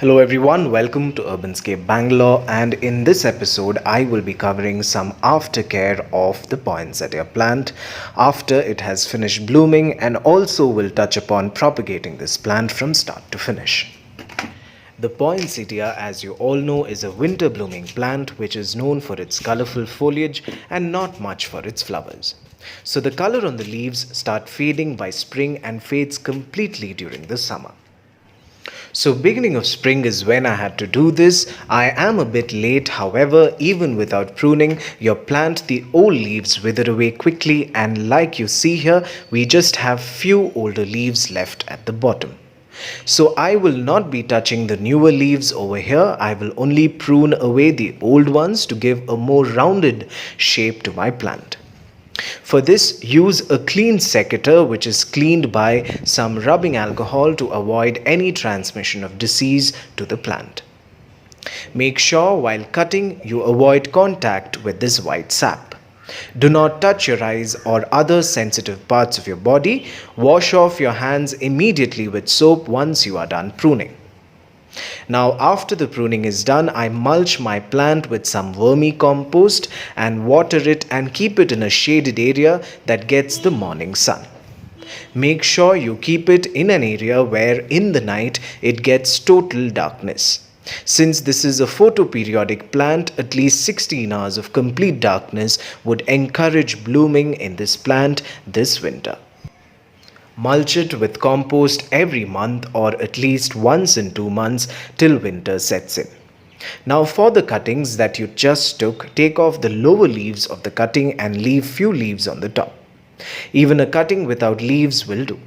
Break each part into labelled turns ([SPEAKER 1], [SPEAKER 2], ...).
[SPEAKER 1] Hello everyone, welcome to Urbanscape Bangalore, and in this episode I will be covering some aftercare of the Poinsettia plant after it has finished blooming, and also will touch upon propagating this plant from start to finish. The poinsettia, as you all know, is a winter blooming plant which is known for its colorful foliage and not much for its flowers. So the color on the leaves start fading by spring and fades completely during the summer. So beginning of spring is when I had to do this. I am a bit late, however, even without pruning, your plant, the old leaves wither away quickly, and like you see here, we just have few older leaves left at the bottom. So I will not be touching the newer leaves over here. I will only prune away the old ones to give a more rounded shape to my plant. For this, use a clean seccator which is cleaned by some rubbing alcohol to avoid any transmission of disease to the plant. Make sure while cutting you avoid contact with this white sap. Do not touch your eyes or other sensitive parts of your body. Wash off your hands immediately with soap once you are done pruning. Now after the pruning is done, I mulch my plant with some vermicompost and water it and keep it in a shaded area that gets the morning sun. Make sure you keep it in an area where in the night it gets total darkness. Since this is a photoperiodic plant, at least 16 hours of complete darkness would encourage blooming in this plant this winter. Mulch it with compost every month or at least once in 2 months till winter sets in. Now for the cuttings that you just took, take off the lower leaves of the cutting and leave few leaves on the top. Even a cutting without leaves will do.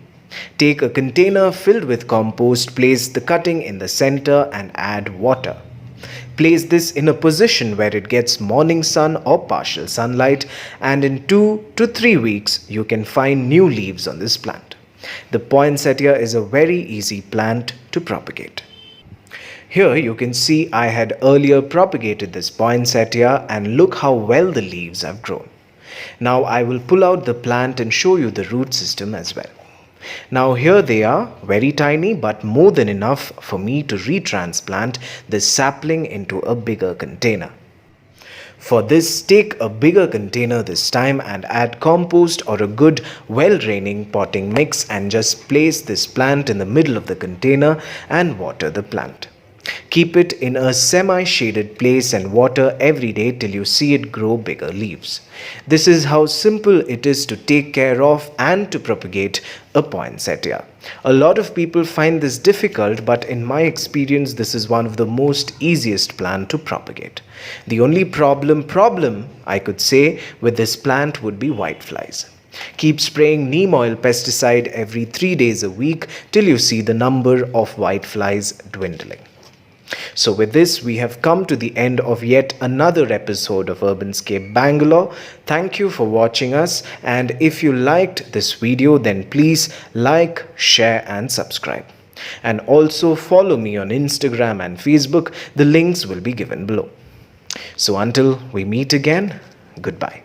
[SPEAKER 1] Take a container filled with compost, place the cutting in the center and add water. Place this in a position where it gets morning sun or partial sunlight, and in 2 to 3 weeks you can find new leaves on this plant. The poinsettia is a very easy plant to propagate. Here you can see I had earlier propagated this poinsettia, and look how well the leaves have grown. Now I will pull out the plant and show you the root system as well. Now here they are, very tiny but more than enough for me to retransplant this sapling into a bigger container. For this, take a bigger container this time and add compost or a good well-draining potting mix and just place this plant in the middle of the container and water the plant. Keep it in a semi-shaded place and water every day till you see it grow bigger leaves. This is how simple it is to take care of and to propagate a poinsettia. A lot of people find this difficult, but in my experience this is one of the most easiest plant to propagate. The only problem I could say with this plant would be whiteflies. Keep spraying neem oil pesticide every 3 days a week till you see the number of whiteflies dwindling. So with this, we have come to the end of yet another episode of Urbanscape Bangalore. Thank you for watching us, and if you liked this video, then please like, share and subscribe. And also follow me on Instagram and Facebook. The links will be given below. So until we meet again, goodbye.